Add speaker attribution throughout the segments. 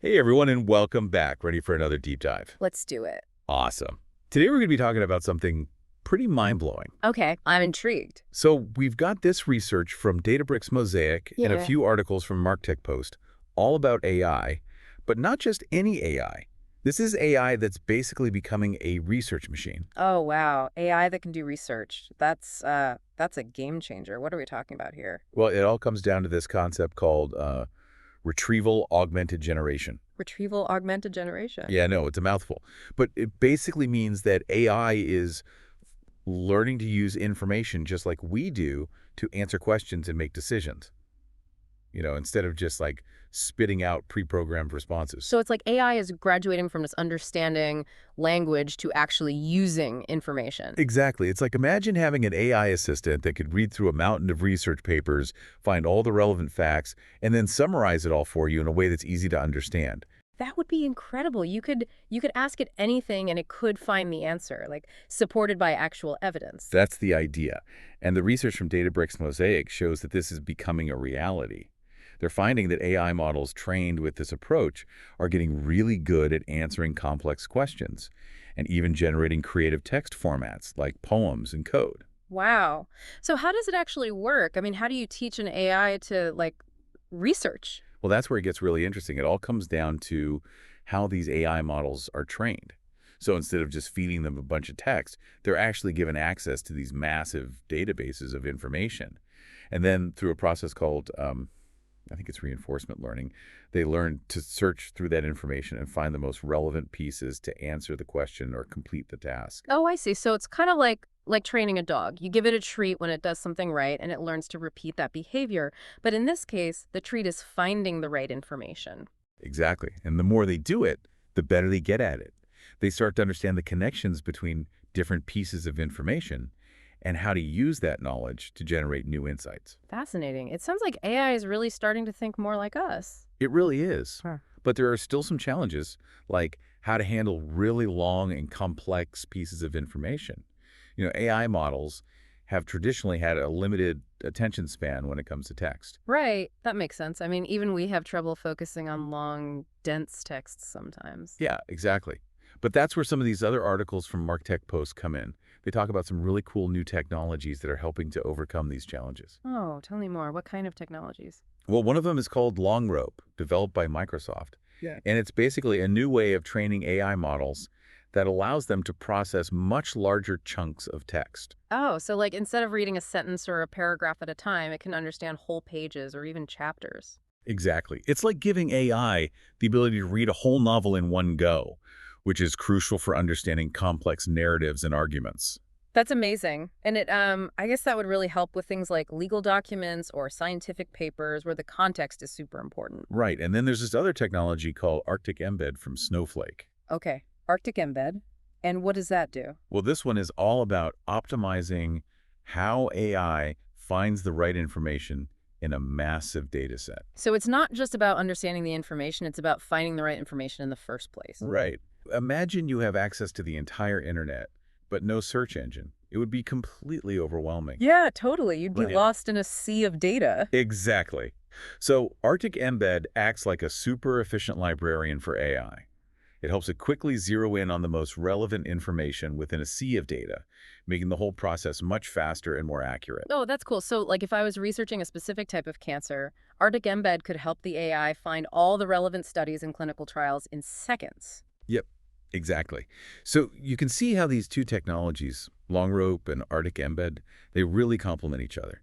Speaker 1: Hey everyone, and welcome back. Ready for another deep dive?
Speaker 2: Let's do it.
Speaker 1: Awesome. Today we're going to be talking about something pretty mind-blowing.
Speaker 2: Okay, I'm intrigued.
Speaker 1: So we've got this research from Databricks Mosaic and a
Speaker 2: Yeah.
Speaker 1: few articles from MarkTech Post all about AI, but not just any AI. This is AI that's basically becoming a research machine.
Speaker 2: Oh, wow. AI that can do research. That's a game changer. What are we talking about here?
Speaker 1: Well, it all comes down to this concept called retrieval-augmented generation.
Speaker 2: Retrieval augmented generation.
Speaker 1: Yeah, no, it's a mouthful. But it basically means that AI is learning to use information just like we do to answer questions and make decisions, instead of just like spitting out pre-programmed responses.
Speaker 2: So it's like AI is graduating from this understanding language to actually using information.
Speaker 1: Exactly. It's like imagine having an AI assistant that could read through a mountain of research papers, find all the relevant facts, and then summarize it all for you in a way that's easy to understand.
Speaker 2: That would be incredible. You could ask it anything and it could find the answer, like supported by actual evidence.
Speaker 1: That's the idea. And the research from Databricks Mosaic shows that this is becoming a reality. They're finding that AI models trained with this approach are getting really good at answering complex questions and even generating creative text formats like poems and code.
Speaker 2: Wow. So how does it actually work? I mean, how do you teach an AI to research?
Speaker 1: Well, that's where it gets really interesting. It all comes down to how these AI models are trained. So instead of just feeding them a bunch of text, they're actually given access to these massive databases of information. And then through a process called I think it's reinforcement learning, they learn to search through that information and find the most relevant pieces to answer the question or complete the task.
Speaker 2: Oh, I see. So it's kind of like training a dog. You give it a treat when it does something right and it learns to repeat that behavior. But in this case, the treat is finding the right information.
Speaker 1: Exactly. And the more they do it, the better they get at it. They start to understand the connections between different pieces of information and how to use that knowledge to generate new insights.
Speaker 2: Fascinating. It sounds like AI is really starting to think more like us.
Speaker 1: It really is.
Speaker 2: Huh.
Speaker 1: But there are still some challenges, like how to handle really long and complex pieces of information. AI models have traditionally had a limited attention span when it comes to text.
Speaker 2: Right. That makes sense. I mean, even we have trouble focusing on long, dense texts sometimes.
Speaker 1: Yeah, exactly. But that's where some of these other articles from MarkTech Post come in. They talk about some really cool new technologies that are helping to overcome these challenges.
Speaker 2: Oh, tell me more. What kind of technologies?
Speaker 1: Well, one of them is called Long Rope, developed by Microsoft. Yeah. And it's basically a new way of training AI models that allows them to process much larger chunks of text.
Speaker 2: Oh, so like instead of reading a sentence or a paragraph at a time, it can understand whole pages or even chapters.
Speaker 1: Exactly. It's like giving AI the ability to read a whole novel in one go, which is crucial for understanding complex narratives and arguments.
Speaker 2: That's amazing. And I guess that would really help with things like legal documents or scientific papers where the context is super important.
Speaker 1: Right. And then there's this other technology called Arctic Embed from Snowflake.
Speaker 2: Okay. Arctic embed. And what does that do?
Speaker 1: Well, this one is all about optimizing how AI finds the right information in a massive data set.
Speaker 2: So it's not just about understanding the information, it's about finding the right information in the first place.
Speaker 1: Right. Imagine you have access to the entire internet, but no search engine. It would be completely overwhelming.
Speaker 2: Yeah, totally. You'd be
Speaker 1: Right.
Speaker 2: lost in a sea of data.
Speaker 1: Exactly. So Arctic Embed acts like a super efficient librarian for AI. It helps it quickly zero in on the most relevant information within a sea of data, making the whole process much faster and more accurate.
Speaker 2: Oh, that's cool. So, like, if I was researching a specific type of cancer, Arctic Embed could help the AI find all the relevant studies and clinical trials in seconds.
Speaker 1: Yep, exactly. So you can see how these two technologies, Long Rope and Arctic Embed, they really complement each other.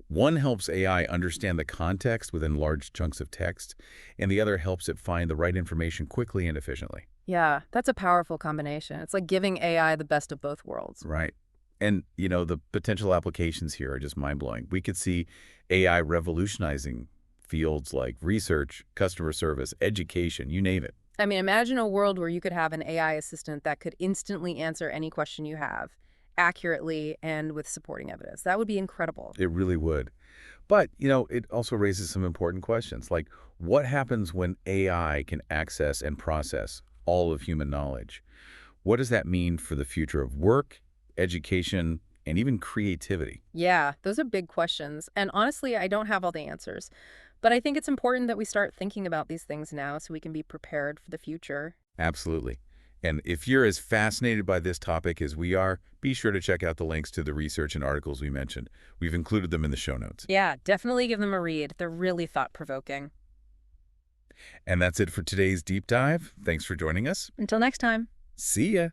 Speaker 1: One helps AI understand the context within large chunks of text, and the other helps it find the right information quickly and efficiently.
Speaker 2: Yeah, that's a powerful combination. It's like giving AI the best of both worlds.
Speaker 1: Right. And, the potential applications here are just mind-blowing. We could see AI revolutionizing fields like research, customer service, education, you name it.
Speaker 2: I mean, imagine a world where you could have an AI assistant that could instantly answer any question you have, accurately and with supporting evidence. That would be incredible.
Speaker 1: It really would. But, it also raises some important questions, like what happens when AI can access and process all of human knowledge? What does that mean for the future of work, education, and even creativity?
Speaker 2: Yeah, those are big questions. And honestly, I don't have all the answers. But I think it's important that we start thinking about these things now so we can be prepared for the future.
Speaker 1: Absolutely. And if you're as fascinated by this topic as we are, be sure to check out the links to the research and articles we mentioned. We've included them in the show notes.
Speaker 2: Yeah, definitely give them a read. They're really thought-provoking.
Speaker 1: And that's it for today's deep dive. Thanks for joining us.
Speaker 2: Until next time.
Speaker 1: See ya.